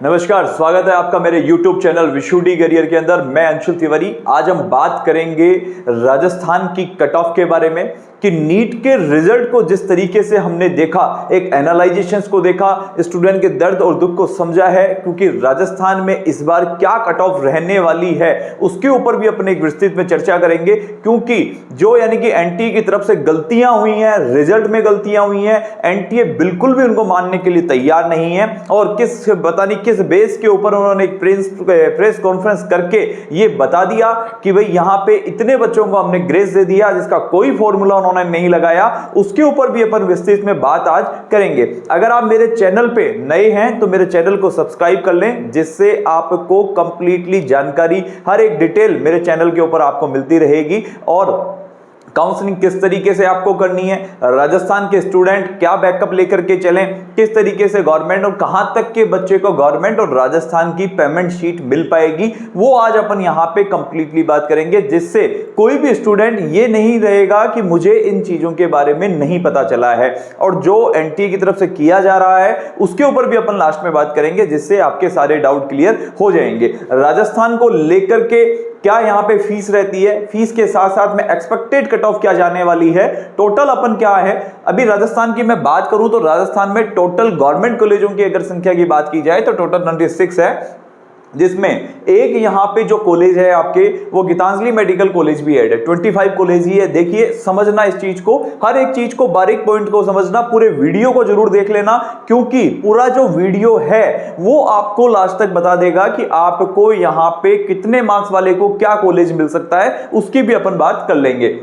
नमस्कार, स्वागत है आपका मेरे YouTube चैनल विशुडी करियर के अंदर। मैं अंशुल तिवारी। आज हम बात करेंगे राजस्थान की कट ऑफ के बारे में कि नीट के रिजल्ट को जिस तरीके से हमने देखा, एक एनालाइजेशंस को देखा, स्टूडेंट के दर्द और दुख को समझा है, क्योंकि राजस्थान में इस बार क्या कट ऑफ रहने वाली है उसके ऊपर भी अपने एक विस्तृत में चर्चा करेंगे। क्योंकि जो यानी कि एनटीए की तरफ से गलतियां हुई हैं, रिजल्ट में गलतियां हुई हैं, एनटीए बिल्कुल भी उनको मानने के लिए तैयार नहीं है और पता नहीं किस बेस के ऊपर उन्होंने एक प्रेस कॉन्फ्रेंस करके ये बता दिया कि भाई यहां पे इतने बच्चों को हमने ग्रेस दे दिया जिसका कोई फॉर्मूला उन्होंने नहीं लगाया। उसके ऊपर भी अपन विस्तृत में बात आज करेंगे। अगर आप मेरे चैनल पे नए हैं तो मेरे चैनल को सब्सक्राइब कर लें, जिससे आपको कंप्लीटली जानकारी, हर एक डिटेल मेरे चैनल के ऊपर आपको मिलती रहेगी। और काउंसलिंग किस तरीके से आपको करनी है, राजस्थान के स्टूडेंट क्या बैकअप लेकर के चलें, किस तरीके से गवर्नमेंट और कहां तक के बच्चे को गवर्नमेंट और राजस्थान की पेमेंट शीट मिल पाएगी, वो आज अपन यहां पे कंप्लीटली बात करेंगे, जिससे कोई भी स्टूडेंट ये नहीं रहेगा कि मुझे इन चीजों के बारे में नहीं पता चला है। और जो एनटीए की तरफ से किया जा रहा है उसके ऊपर भी अपन लास्ट में बात करेंगे, जिससे आपके सारे डाउट क्लियर हो जाएंगे। राजस्थान को लेकर के क्या यहां पे फीस रहती है, फीस के साथ साथ में एक्सपेक्टेड कट ऑफ क्या जाने वाली है, टोटल अपन क्या है। अभी राजस्थान की मैं बात करूं तो राजस्थान में टोटल गवर्नमेंट कॉलेजों की अगर संख्या की बात की जाए तो टोटल 26 है, जिसमें एक यहां पे जो कॉलेज है आपके वो गीतांजलि मेडिकल कॉलेज भी ऐड है। 25 कॉलेज ही है। देखिए, समझना इस चीज को, हर एक चीज को, बारीक पॉइंट को समझना, पूरे वीडियो को जरूर देख लेना, क्योंकि पूरा जो वीडियो है वो आपको लास्ट तक बता देगा कि आपको यहां पे कितने मार्क्स वाले को क्या कॉलेज मिल सकता है, उसकी भी अपन बात कर लेंगे।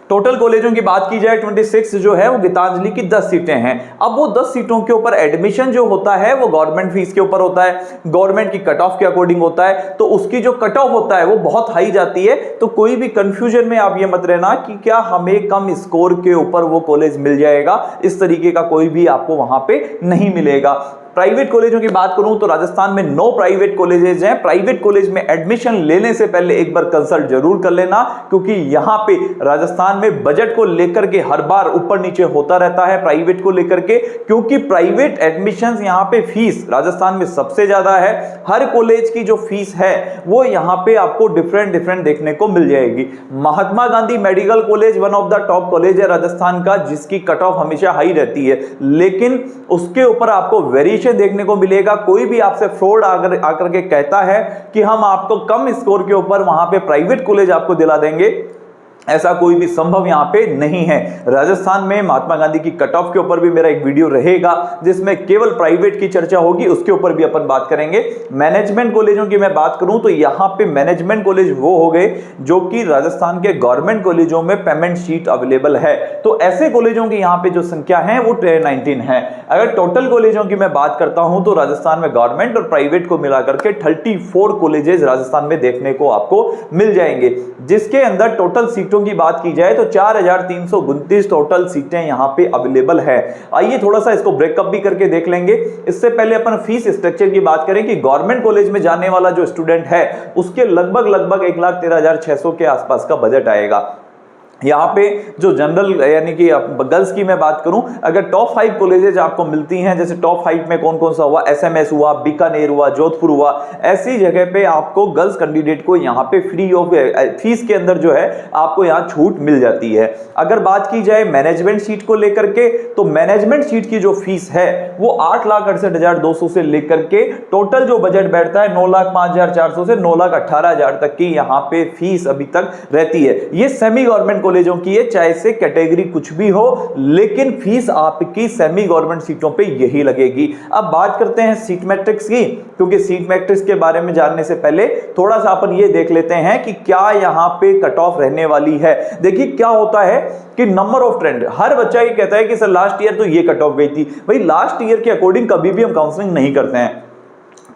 टोटल कॉलेजों की बात की जाए 26 जो है वो गीतांजलि की 10 सीटें हैं। अब वो 10 सीटों के ऊपर एडमिशन जो होता है वो गवर्नमेंट फीस के ऊपर होता है, गवर्नमेंट की कट ऑफ के अकॉर्डिंग होता है, तो उसकी जो कट ऑफ होता है वो बहुत हाई जाती है। तो कोई भी कंफ्यूजन में आप ये मत रहना कि क्या हमें कम स्कोर के ऊपर वो कॉलेज मिल जाएगा, इस तरीके का कोई भी आपको वहां पे नहीं मिलेगा। प्राइवेट कॉलेजों की बात करूं तो राजस्थान में 9 प्राइवेट कॉलेजेस हैं। प्राइवेट कॉलेज में एडमिशन लेने से पहले एक बार कंसल्ट जरूर कर लेना, क्योंकि यहां पे राजस्थान में बजट को लेकर के हर बार ऊपर नीचे होता रहता है प्राइवेट को लेकर के, क्योंकि प्राइवेट एडमिशंस यहां पे फीस राजस्थान में सबसे ज्यादा है। हर कॉलेज की जो फीस है वो यहां पे आपको डिफरेंट देखने को मिल जाएगी। Mahatma Gandhi medical college one of the top college है राजस्थान का, जिसकी कट ऑफ हमेशा हाई रहती है, लेकिन उसके ऊपर आपको वेरिएशन देखने को मिलेगा। कोई भी आपसे फ्रॉड आकर के कहता है कि हम आपको कम स्कोर के ऊपर वहां पे प्राइवेट कॉलेज आपको दिला देंगे, ऐसा कोई भी संभव यहां पे नहीं है। राजस्थान में महात्मा गांधी की कट ऑफ के ऊपर भी मेरा एक वीडियो रहेगा जिसमें केवल प्राइवेट की चर्चा होगी, उसके ऊपर भी अपन बात करेंगे। मैनेजमेंट कॉलेजों की मैं बात करूं तो यहां पे मैनेजमेंट कॉलेज वो हो गए जो कि राजस्थान के गवर्नमेंट कॉलेजों में पेमेंट शीट अवेलेबल है, तो ऐसे कॉलेजों की यहां पे जो संख्या है वो 19 है। अगर टोटल कॉलेजों की मैं बात करता हूं तो राजस्थान में गवर्नमेंट और प्राइवेट को मिलाकर के 34 कॉलेजेस राजस्थान में देखने को आपको मिल जाएंगे, जिसके अंदर टोटल सीटों की बात की जाए तो 4329 टोटल सीटें यहां पे अवेलेबल है। आइए थोड़ा सा इसको ब्रेकअप भी करके देख लेंगे। इससे पहले अपन फीस स्ट्रक्चर की बात करें कि गवर्नमेंट कॉलेज में जाने वाला जो स्टूडेंट है उसके लगभग 1,13,600 के आसपास का बजट आएगा। यहाँ पे जो जनरल यानी कि गर्ल्स की मैं बात करूं, अगर टॉप 5 कॉलेजेस आपको मिलती हैं, जैसे टॉप 5 में कौन कौन सा हुआ, एसएमएस हुआ, बीकानेर हुआ, जोधपुर हुआ, ऐसी जगह पे आपको गर्ल्स कैंडिडेट को यहाँ पे फ्री ऑफ फीस के अंदर जो है आपको यहाँ छूट मिल जाती है। अगर बात की जाए मैनेजमेंट सीट को लेकर के तो मैनेजमेंट सीट की जो फीस है वो 8,68,200 से लेकर के टोटल जो बजट बैठता है 9,05,400 से 9,18,000 तक की यहाँ पे फीस अभी तक रहती है। ये सेमी गवर्नमेंट कॉलेजों की है, चाहे से कैटेगरी कुछ भी हो, लेकिन फीस आपकी सेमी गवर्नमेंट सीटों पे यही लगेगी। अब बात करते हैं सीट मैट्रिक्स की, क्योंकि सीट मैट्रिक्स के बारे में जानने से पहले थोड़ा सा अपन ये देख लेते हैं कि क्या यहां पे कट ऑफ रहने वाली है। देखिए क्या होता है कि नंबर ऑफ ट्रेंड, हर बच्चा ये कहता है कि सर लास्ट ईयर तो ये कट ऑफ गई थी। भाई लास्ट ईयर के अकॉर्डिंग कभी भी हम काउंसलिंग नहीं करते हैं।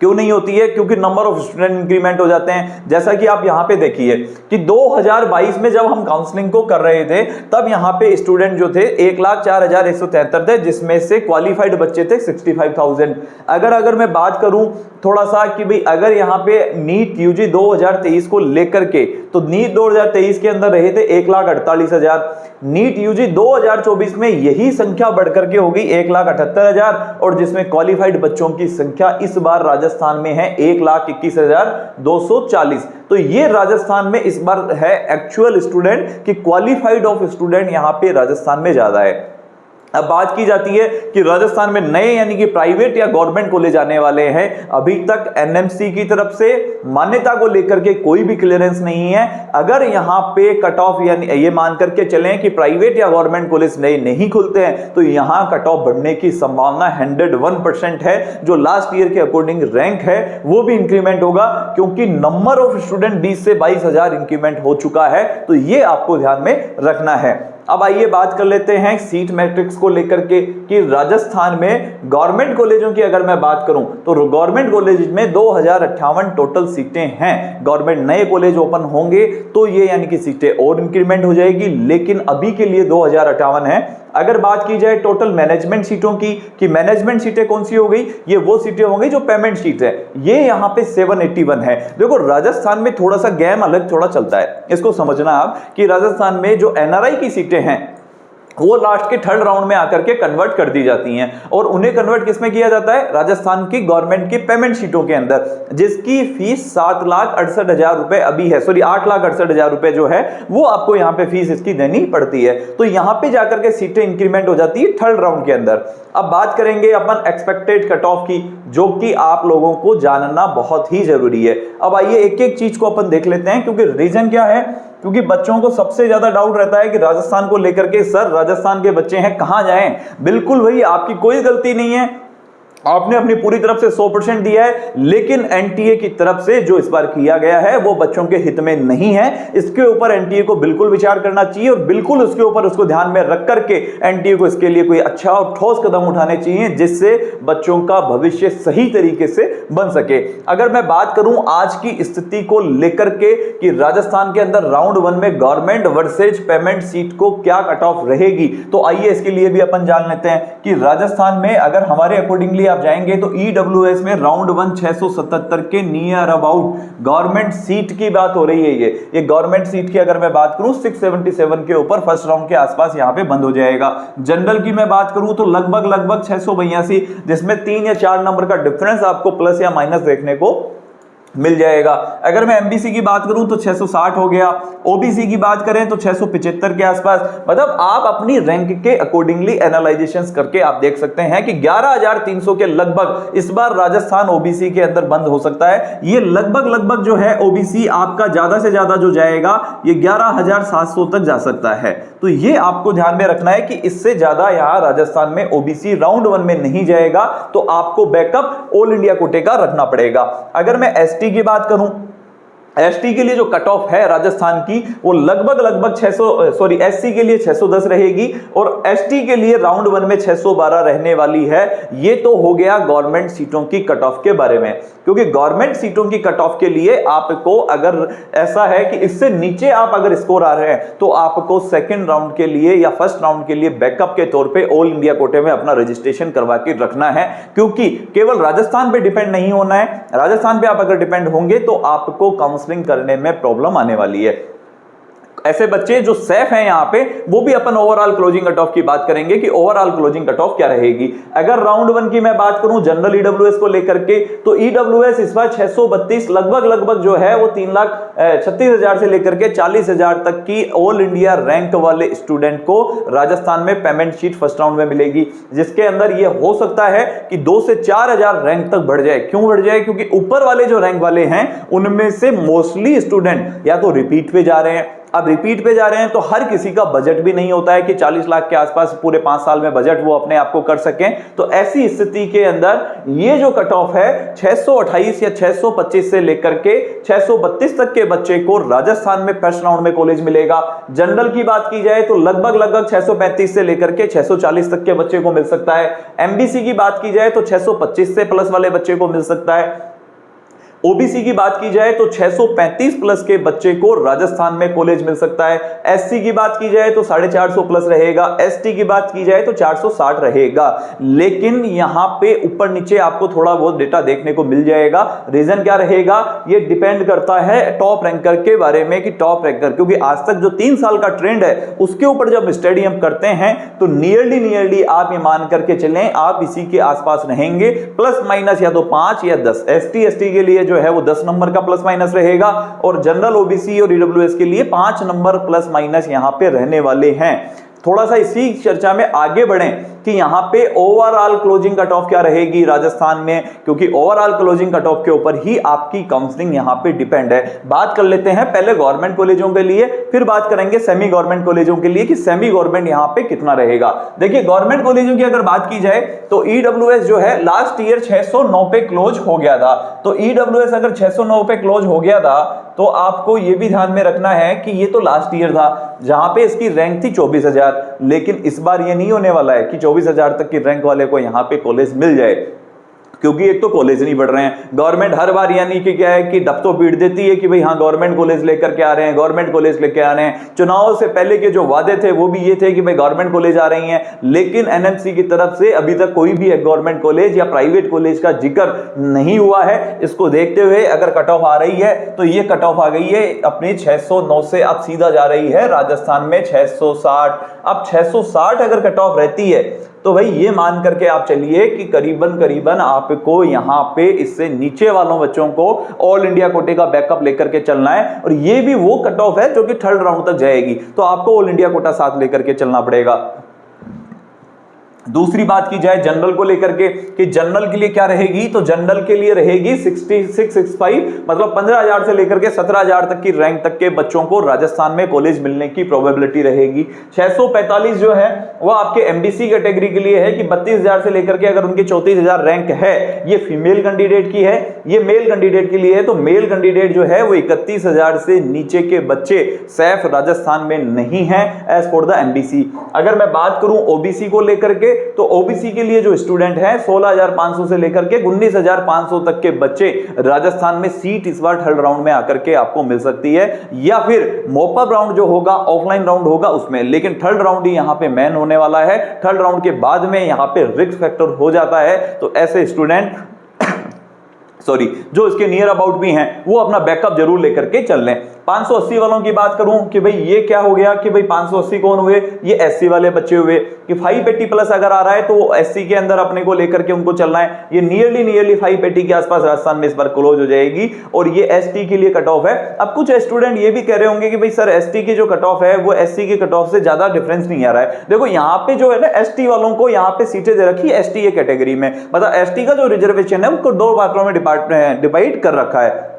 क्यों नहीं होती है? क्योंकि नंबर ऑफ स्टूडेंट इंक्रीमेंट हो जाते हैं। जैसा कि आप यहां पे देखिए कि 2022 में जब हम काउंसलिंग को कर रहे थे तब यहां पे स्टूडेंट जो थे 1,04,173 थे, जिसमें से क्वालिफाइड बच्चे थे 65,000। अगर मैं बात करूं थोड़ा सा कि भाई अगर यहाँ पे नीट यूजी 2023 को लेकर के, तो नीट 2023 के अंदर रहे थे 1,48,000, नीट यूजी 2024 में यही संख्या बढ़कर के होगी 1,78,000, और जिसमें क्वालिफाइड बच्चों की संख्या इस बार राजस्थान में है 1,21,240। तो ये राजस्थान में इस बार है एक्चुअल स्टूडेंट कि क्वालिफाइड ऑफ स्टूडेंट यहां पे राजस्थान में ज्यादा है। अब बात की जाती है कि राजस्थान में नए यानी कि प्राइवेट या गवर्नमेंट कॉलेज आने वाले हैं, अभी तक एनएमसी की तरफ से मान्यता को लेकर के कोई भी क्लियरेंस नहीं है। अगर यहां पे कट ऑफ यानी ये मान करके चलें कि प्राइवेट या गवर्नमेंट कॉलेज नए नहीं खुलते हैं, तो यहां कट ऑफ बढ़ने की संभावना 101% है। जो लास्ट ईयर के अकॉर्डिंग रैंक है वो भी इंक्रीमेंट होगा, क्योंकि नंबर ऑफ स्टूडेंट 20 से 22,000 इंक्रीमेंट हो चुका है। तो ये आपको ध्यान में रखना है। अब आइए बात कर लेते हैं सीट मैट्रिक्स को लेकर के कि राजस्थान में गवर्नमेंट कॉलेजों की अगर मैं बात करूं तो गवर्नमेंट कॉलेज में 2058 टोटल सीटें हैं। गवर्नमेंट नए कॉलेज ओपन होंगे तो ये यानी कि सीटें और इंक्रीमेंट हो जाएगी, लेकिन अभी के लिए 2058 है। अगर बात की जाए टोटल मैनेजमेंट सीटों की कि मैनेजमेंट सीटें कौन सी हो गई, ये वो सीटें हो गई जो पेमेंट सीट है, ये यहां पे 781 है। देखो राजस्थान में थोड़ा सा गेम अलग थोड़ा चलता है, इसको समझना आप कि राजस्थान में जो एनआरआई की सीटें हैं वो लास्ट के थर्ड राउंड में आकर के कन्वर्ट कर दी जाती हैं, और उन्हें कन्वर्ट किसमें किया जाता है, राजस्थान की गवर्नमेंट की पेमेंट सीटों के अंदर, जिसकी फीस 7,68,000 रुपए अभी है, सॉरी 8,68,000 रुपए जो है वो आपको यहां पे फीस इसकी देनी पड़ती है। तो यहां पे जाकर के सीटें इंक्रीमेंट हो जाती है थर्ड राउंड के अंदर। अब बात करेंगे अपन एक्सपेक्टेड कट ऑफ की, जो कि आप लोगों को जानना बहुत ही जरूरी है। अब आइए एक एक चीज को अपन देख लेते हैं, क्योंकि रीजन क्या है, क्योंकि बच्चों को सबसे ज्यादा डाउट रहता है कि राजस्थान को लेकर के, सर राजस्थान के बच्चे हैं कहां जाएं। बिल्कुल भाई आपकी कोई गलती नहीं है, आपने अपनी पूरी तरफ से 100% दिया है, लेकिन एनटीए की तरफ से जो इस बार किया गया है वो बच्चों के हित में नहीं है। इसके ऊपर एनटीए को बिल्कुल विचार करना चाहिए, और बिल्कुल उसके ऊपर उसको ध्यान में रख करके एनटीए को इसके लिए कोई अच्छा और ठोस कदम उठाने चाहिए, जिससे बच्चों का भविष्य सही तरीके से बन सके। अगर मैं बात करूं आज की स्थिति को लेकर के कि राजस्थान के अंदर राउंड 1 में गवर्नमेंट वर्सेज पेमेंट सीट को क्या कट ऑफ रहेगी, तो आइए इसके लिए भी अपन जान लेते हैं कि राजस्थान में अगर हमारे अकॉर्डिंगली आप जाएंगे तो ईडब्ल्यूएस में राउंड 1 677 के नियर अबाउट गवर्नमेंट सीट की बात हो रही है। ये गवर्नमेंट सीट की अगर मैं बात करूं 677 के ऊपर फर्स्ट राउंड के आसपास यहां पे बंद हो जाएगा। जनरल की मैं बात करूं तो लगभग 682, जिसमें 3 या 4 नंबर का डिफरेंस आपको प्लस या माइनस देखने को मिल जाएगा। अगर मैं एमबीसी की बात करूं तो 660 हो गया, ओबीसी की बात करें तो 675 के आसपास। मतलब आप अपनी रैंक के अकॉर्डिंगली एनालाइजेशंस करके आप देख सकते हैं कि 11,300 के लगभग इस बार राजस्थान ओबीसी के अंदर बंद हो सकता है। ये लगभग जो है ओबीसी आपका ज्यादा से ज्यादा जो जाएगा ये 11,700 तक जा सकता है। तो ये आपको ध्यान में रखना है कि इससे ज्यादा यहां राजस्थान में ओबीसी राउंड 1 में नहीं जाएगा, तो आपको बैकअप ऑल इंडिया कोटे का रखना पड़ेगा। अगर मैं एसटी की बात करूं, एसटी के लिए जो कट ऑफ है राजस्थान की वो लगभग 600 एससी के लिए 610 रहेगी, और एसटी के लिए राउंड 1 में 612 रहने वाली है। ये तो हो गया गवर्नमेंट सीटों की कट ऑफ के बारे में, क्योंकि गवर्नमेंट सीटों की कट ऑफ के लिए आपको अगर ऐसा है कि इससे नीचे आप अगर स्कोर आ रहे हैं तो आपको सेकंड राउंड के लिए या फर्स्ट राउंड के लिए बैकअप के तौर पे ऑल इंडिया कोटे में अपना रजिस्ट्रेशन करवा के रखना है, क्योंकि केवल राजस्थान पे डिपेंड नहीं होना है। राजस्थान पे आप अगर डिपेंड होंगे तो आपको काउंसलिंग करने में प्रॉब्लम आने वाली है। ऐसे बच्चे जो सेफ हैं यहां पे, वो भी अपन ओवरऑल क्लोजिंग कट ऑफ की बात करेंगे कि ओवरऑल क्लोजिंग कट ऑफ क्या रहेगी। अगर राउंड 1 की मैं बात करूं जनरल ईडब्ल्यूएस को लेकर के, तो ईडब्ल्यूएस इस बार 632 लगभग जो है वो 3,36,000 से लेकर के 40,000 तक की ऑल इंडिया रैंक वाले स्टूडेंट को राजस्थान में पेमेंट शीट फर्स्ट राउंड में मिलेगी, जिसके अंदर ये हो सकता है कि 2 से 4,000 रैंक तक बढ़ जाए। क्यों बढ़ जाए? क्योंकि ऊपर वाले जो रैंक वाले हैं उनमें से मोस्टली स्टूडेंट या तो रिपीट पे जा रहे हैं। अब रिपीट पे जा रहे हैं तो हर किसी का बजट भी नहीं होता है कि 40 लाख के आसपास पूरे 5 साल में बजट वो अपने आप को कर सकें। तो ऐसी स्थिति के अंदर ये जो कट ऑफ है 628 या 625 से लेकर के 632 तक के बच्चे को राजस्थान में फर्स्ट राउंड में कॉलेज मिलेगा। जनरल की बात की जाए तो लगभग 635 से लेकर के 640 तक के बच्चे को मिल सकता है। एमबीसी की बात की जाए तो 625 से प्लस वाले बच्चे को मिल सकता है। ओबीसी की बात की जाए तो 635 प्लस के बच्चे को राजस्थान में कॉलेज मिल सकता है। एससी की बात की जाए तो 450 प्लस रहेगा। एसटी की बात की जाए तो 460 रहेगा। लेकिन यहां पे ऊपर नीचे आपको थोड़ा बहुत डेटा देखने को मिल जाएगा। रीजन क्या रहेगा, ये डिपेंड करता है टॉप रैंकर के बारे में कि टॉप रैंकर, क्योंकि आज तक जो 3 साल का ट्रेंड है उसके ऊपर जब स्टडी हम करते हैं तो नियरली आप ये मान करके चलें आप इसी के आसपास रहेंगे, प्लस माइनस या तो 5 या 10। एसटी के लिए जो है वो 10 नंबर का प्लस माइनस रहेगा और जनरल ओबीसी और ईडब्ल्यूएस के लिए 5 नंबर प्लस माइनस यहां पे रहने वाले हैं। थोड़ा सा इसी चर्चा में आगे बढ़ें कि यहां पे ओवरऑल क्लोजिंग कट ऑफ क्या रहेगी राजस्थान में, क्योंकि ओवरऑल क्लोजिंग कट ऑफ के ऊपर ही आपकी काउंसलिंग यहां पे डिपेंड है। बात कर लेते हैं पहले गवर्नमेंट कॉलेजों के लिए, फिर बात करेंगे सेमी गवर्नमेंट कॉलेजों के लिए कि सेमी गवर्नमेंट यहां पे कितना रहेगा। देखिए गवर्नमेंट कॉलेजों की अगर बात की जाए तो ईडब्ल्यूएस जो है लास्ट ईयर 609 पे क्लोज हो गया था। तो ईडब्ल्यूएस अगर 609 पे क्लोज हो गया था तो आपको यह भी ध्यान में रखना है कि ये तो लास्ट ईयर था जहां पे इसकी रैंक थी 24,000, लेकिन इस बार ये नहीं होने वाला है कि 24,000 तक की रैंक वाले को यहां पे कॉलेज मिल जाए, क्योंकि एक तो कॉलेज नहीं बढ़ रहे हैं। गवर्नमेंट हर बार यानी कि क्या है कि डब तो पीट देती है कि भाई हाँ गवर्नमेंट कॉलेज लेकर के आ रहे हैं, गवर्नमेंट कॉलेज लेकर आ रहे हैं। चुनाव से पहले के जो वादे थे वो भी ये थे कि भाई गवर्नमेंट कॉलेज आ रही हैं, लेकिन एनएमसी की तरफ से अभी तक कोई भी गवर्नमेंट कॉलेज या प्राइवेट कॉलेज का जिक्र नहीं हुआ है। इसको देखते हुए अगर कट ऑफ आ रही है तो ये कट ऑफ आ गई है अपनी 609 से अब सीधा जा रही है राजस्थान में 660। अब 660 अगर कट ऑफ रहती है तो भाई ये मान करके आप चलिए कि करीबन आपको यहां पे इससे नीचे वालों बच्चों को ऑल इंडिया कोटे का बैकअप लेकर के चलना है, और ये भी वो कट ऑफ है जो कि थर्ड राउंड तक जाएगी, तो आपको ऑल इंडिया कोटा साथ लेकर के चलना पड़ेगा। दूसरी बात की जाए जनरल को लेकर के कि जनरल के लिए क्या रहेगी, तो जनरल के लिए रहेगी 6665, मतलब 15,000 से लेकर के 17,000 तक की रैंक तक के बच्चों को राजस्थान में कॉलेज मिलने की प्रोबेबिलिटी रहेगी। 645 जो है वो आपके एमबीसी कैटेगरी के लिए है कि 32,000 से लेकर के अगर उनकी 34,000 रैंक है, ये फीमेल कैंडिडेट की है, ये मेल कैंडिडेट के लिए है। तो मेल कैंडिडेट जो है वो 31,000 से नीचे के बच्चे सैफ राजस्थान में नहीं है एज फॉर द एमबीसी। अगर मैं बात करूं ओबीसी को लेकर के तो ओबीसी के लिए जो स्टूडेंट है 16,500 से लेकर के 19,500 तक के बच्चे राजस्थान में सीट इस बार थर्ड राउंड में आकर के आपको मिल सकती है, या फिर मॉपअप राउंड जो होगा ऑफलाइन राउंड होगा उसमें, लेकिन थर्ड राउंड ही यहां पे मेन होने वाला है। थर्ड राउंड के बाद में यहां पे रिस्क फैक्टर हो जाता है, तो ऐसे स्टूडेंट जो इसके नियर अबाउट भी हैं वो अपना बैकअप जरूर लेकर के चल लें। 580 वालों की बात करूं कि भाई ये क्या हो गया कि भाई 580 कौन हुए, ये एससी वाले बच्चे हुए कि 580 प्लस अगर आ रहा है तो एससी के अंदर अपने को लेकर के उनको चलना है। ये नियरली 580 के आसपास राजस्थान में इस बार क्लोज हो जाएगी, और ये एसटी के लिए कट ऑफ है। अब कुछ स्टूडेंट ये भी कह रहे होंगे कि भाई सर एसटी की जो कट ऑफ है वो एससी के कट ऑफ से ज्यादा डिफरेंस नहीं आ रहा है। देखो यहाँ पे जो है ना एसटी वालों को यहाँ पे सीटें दे रखी है एसटी कैटेगरी में, मतलब एसटी का जो रिजर्वेशन है उसको 2 पार्टों में डिवाइड कर रखा है।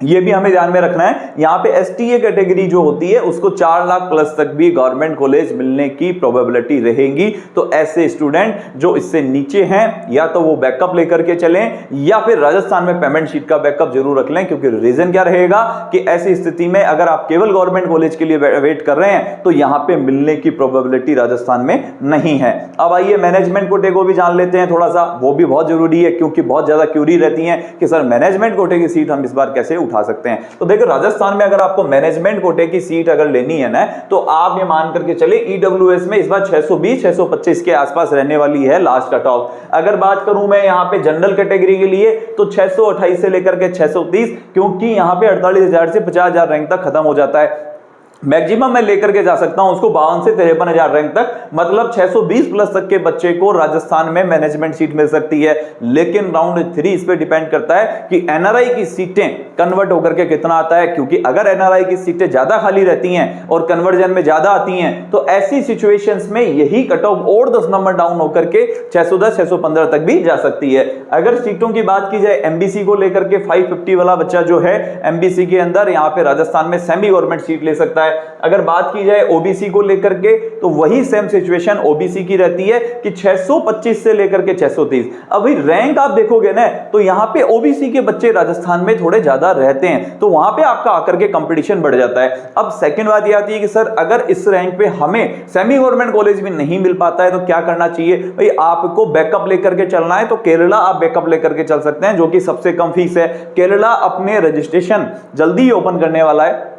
ये भी हमें ध्यान में रखना है। यहां पे एसटीए कैटेगरी जो होती है उसको 4 लाख प्लस तक भी गवर्नमेंट कॉलेज मिलने की प्रोबेबिलिटी रहेगी। तो ऐसे स्टूडेंट जो इससे नीचे हैं या तो वो बैकअप लेकर के चलें या फिर राजस्थान में पेमेंट शीट का बैकअप जरूर रख लें, क्योंकि रीजन क्या रहेगा कि ऐसी स्थिति में अगर आप केवल गवर्नमेंट कॉलेज के लिए वेट कर रहे हैं तो यहां पे मिलने की प्रोबेबिलिटी राजस्थान में नहीं है। अब आइए मैनेजमेंट कोटे को भी जान लेते हैं थोड़ा सा, वो भी बहुत जरूरी है क्योंकि बहुत ज्यादा क्यूरी रहती है कि सर मैनेजमेंट कोटे की सीट हम इस बार कैसे उठा सकते हैं। तो देखो राजस्थान में अगर आपको मैनेजमेंट कोटे की सीट अगर लेनी है ना तो आप ये मान करके चले ईडब्ल्यूएस में इस बार 620-625 के आसपास रहने वाली है लास्ट कट ऑफ। अगर बात करूं मैं यहां पे जनरल कैटेगरी के लिए तो 628 से लेकर के 630, क्योंकि यहां पे 48,000 से 50,000 रैंक तक खत्म हो जाता है। मैक्सिमम मैं लेकर के जा सकता हूं उसको 52 से 53,000 रैंक तक, मतलब 620 प्लस तक के बच्चे को राजस्थान में मैनेजमेंट सीट मिल सकती है। लेकिन राउंड 3 इस पे डिपेंड करता है कि एनआरआई की सीटें कन्वर्ट होकर के कितना आता है, क्योंकि अगर एनआरआई की सीटें ज्यादा खाली रहती हैं और कन्वर्जन में ज्यादा आती हैं तो ऐसी सिचुएशंस में यही कट ऑफ और 10 नंबर डाउन होकर के 610-615 तक भी जा सकती है। अगर सीटों की बात की जाए एमबीसी को लेकर के 550 वाला बच्चा जो है एमबीसी के अंदर यहां पे राजस्थान में सेमी गवर्नमेंट सीट ले सकता है। अगर बात की जाए ओबीसी को लेकर के तो वही सेम सिचुएशन ओबीसी की रहती है कि 625 से लेकर के 630। अभी रैंक आप देखोगे ना तो यहां पे ओबीसी के बच्चे राजस्थान में थोड़े ज्यादा रहते हैं, तो वहां पे आपका आकर के कंपटीशन बढ़ जाता है। अब सेकंड बात ये आती है कि सर अगर इस रैंक पे हमें सेमी गवर्नमेंट कॉलेज भी नहीं मिल पाता है तो क्या करना चाहिए? भाई आपको बैकअप लेकर के चलना है तो केरला आप बैकअप लेकर के चल सकते हैं, जो कि सबसे कम फीस है। केरला अपने रजिस्ट्रेशन जल्दी ही ओपन करने वाला है,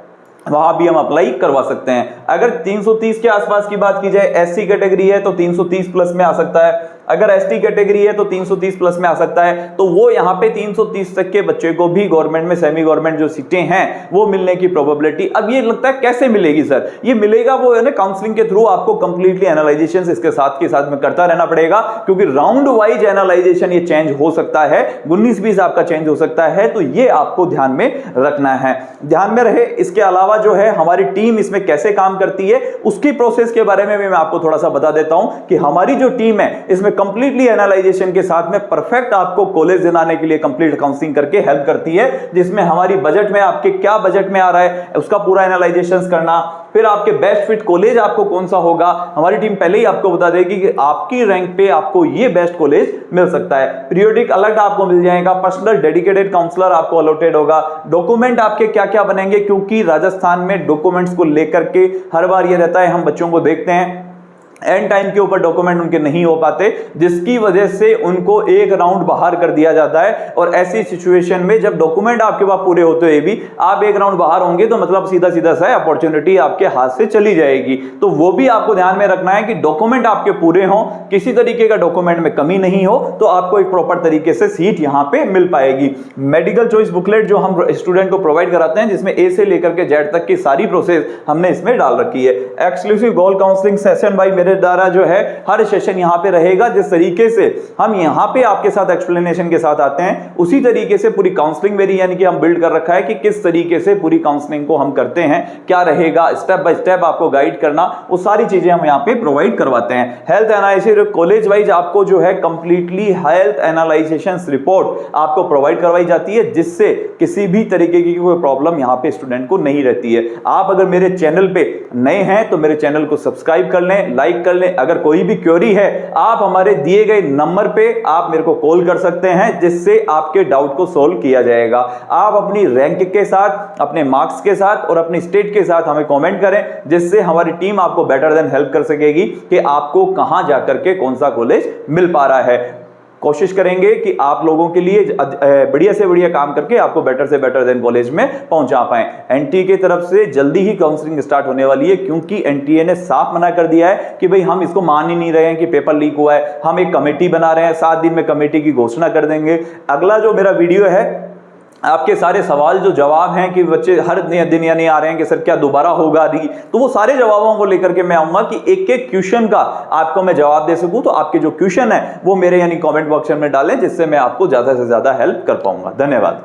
वहां भी हम अप्लाई करवा सकते हैं। अगर 330 के आसपास की बात की जाए, एससी कैटेगरी है तो 330 प्लस में आ सकता है, अगर एसटी कैटेगरी है तो 330 प्लस में आ सकता है। तो वो यहां पे 330 तक के बच्चे को भी गवर्नमेंट में सेमी गवर्नमेंट जो सीटें हैं वो मिलने की प्रोबेबिलिटी, अब ये लगता है कैसे मिलेगी सर? ये मिलेगा वो है ना काउंसलिंग के थ्रू, आपको कंप्लीटली एनालाइजेशन इसके साथ के साथ में करता रहना पड़ेगा, क्योंकि राउंड वाइज एनालाइजेशन ये चेंज हो सकता है, 19-20 आपका चेंज हो सकता है, तो ये आपको ध्यान में रखना है, ध्यान में रहे। इसके अलावा जो है हमारी टीम इसमें कैसे काम करती है उसकी प्रोसेस के बारे में भी मैं आपको थोड़ा सा बता देता हूं कि हमारी जो टीम है इसमें कंप्लीटली एनालाइजेशन के साथ में परफेक्ट आपको कॉलेज दिलाने के लिए कंप्लीट काउंसलिंग करके हेल्प करती है, जिसमें हमारी बजट में आपके क्या बजट में आ रहा है उसका पूरा एनालाइजेशन करना, फिर आपके बेस्ट फिट कॉलेज आपको कौन सा होगा, हमारी टीम पहले ही आपको बता देगी कि आपकी रैंक पे आपको ये बेस्ट कॉलेज मिल सकता है। पीरियोडिक अलर्ट आपको मिल जाएगा, पर्सनल डेडिकेटेड काउंसलर आपको अलॉटेड होगा, डॉक्यूमेंट आपके क्या क्या बनेंगे, क्योंकि राजस्थान में डॉक्यूमेंट्स को लेकर के हर बार ये रहता है, हम बच्चों को देखते हैं एंड टाइम के ऊपर डॉक्यूमेंट उनके नहीं हो पाते, जिसकी वजह से उनको एक राउंड बाहर कर दिया जाता है। और ऐसी सिचुएशन में जब डॉक्यूमेंट आपके पास पूरे होते हुए भी आप एक राउंड बाहर होंगे तो मतलब सीधा सीधा सा अपॉर्चुनिटी आपके हाथ से चली जाएगी। तो वो भी आपको ध्यान में रखना है कि डॉक्यूमेंट आपके पूरे हों, किसी तरीके का डॉक्यूमेंट में कमी नहीं हो, तो आपको एक प्रॉपर तरीके से सीट यहां पे मिल पाएगी। मेडिकल चॉइस बुकलेट जो हम स्टूडेंट को प्रोवाइड कराते हैं, जिसमें ए से लेकर के जेड तक की सारी प्रोसेस हमने इसमें डाल रखी है। एक्सक्लूसिव गोल काउंसलिंग सेशन बाय मेरे द्वारा जो है हर सेशन यहां पे रहेगा, जिस तरीके से हम यहां पे आपके साथ एक्सप्लेनेशन के साथ आते हैं उसी तरीके से पूरी काउंसलिंग मेरी यानी कि हम बिल्ड कर रखा है कि किस तरीके से पूरी काउंसलिंग को हम करते हैं, क्या रहेगा, स्टेप बाय स्टेप आपको गाइड करना, वो सारी चीजें हम यहां पे प्रोवाइड करवाते हैं। हेल्थ एनालिसिस कॉलेज वाइज आपको जो है कंप्लीटली हेल्थ एनालाइजेशन रिपोर्ट आपको प्रोवाइड करवाई जाती है, जिससे किसी भी तरीके की कोई प्रॉब्लम यहां पे स्टूडेंट को नहीं रहती है। आप अगर मेरे चैनल पे नए हैं तो मेरे चैनल को सब्सक्राइब कर लें, लाइक कर लें। अगर कोई भी क्वेरी है आप हमारे दिए गए नंबर पे आप मेरे को कॉल कर सकते हैं, जिससे आपके डाउट को सोल्व किया जाएगा। आप अपनी रैंक के साथ, अपने मार्क्स के साथ और अपनी स्टेट के साथ हमें कमेंट करें, जिससे हमारी टीम आपको बेटर देन हेल्प कर सकेगी कि आपको कहां जाकर के कौन सा कॉलेज मिल पा रहा है। कोशिश करेंगे कि आप लोगों के लिए बढ़िया से बढ़िया काम करके आपको बेटर से बेटर देन कॉलेज में पहुंचा पाएं। एनटीए की तरफ से जल्दी ही काउंसलिंग स्टार्ट होने वाली है, क्योंकि एनटीए ने साफ मना कर दिया है कि भाई हम इसको मान ही नहीं रहे हैं कि पेपर लीक हुआ है। हम एक कमेटी बना रहे हैं, 7 दिन में कमेटी की घोषणा कर देंगे। अगला जो मेरा वीडियो है, आपके सारे सवाल जो जवाब हैं कि बच्चे हर दिन यानी आ रहे हैं कि सर क्या दोबारा होगा नहीं, तो वो सारे जवाबों को लेकर के मैं आऊंगा कि एक एक क्वेश्चन का आपको मैं जवाब दे सकूं। तो आपके जो क्वेश्चन है वो मेरे यानी कमेंट बॉक्स में डालें, जिससे मैं आपको ज्यादा से ज्यादा हेल्प कर पाऊंगा। धन्यवाद।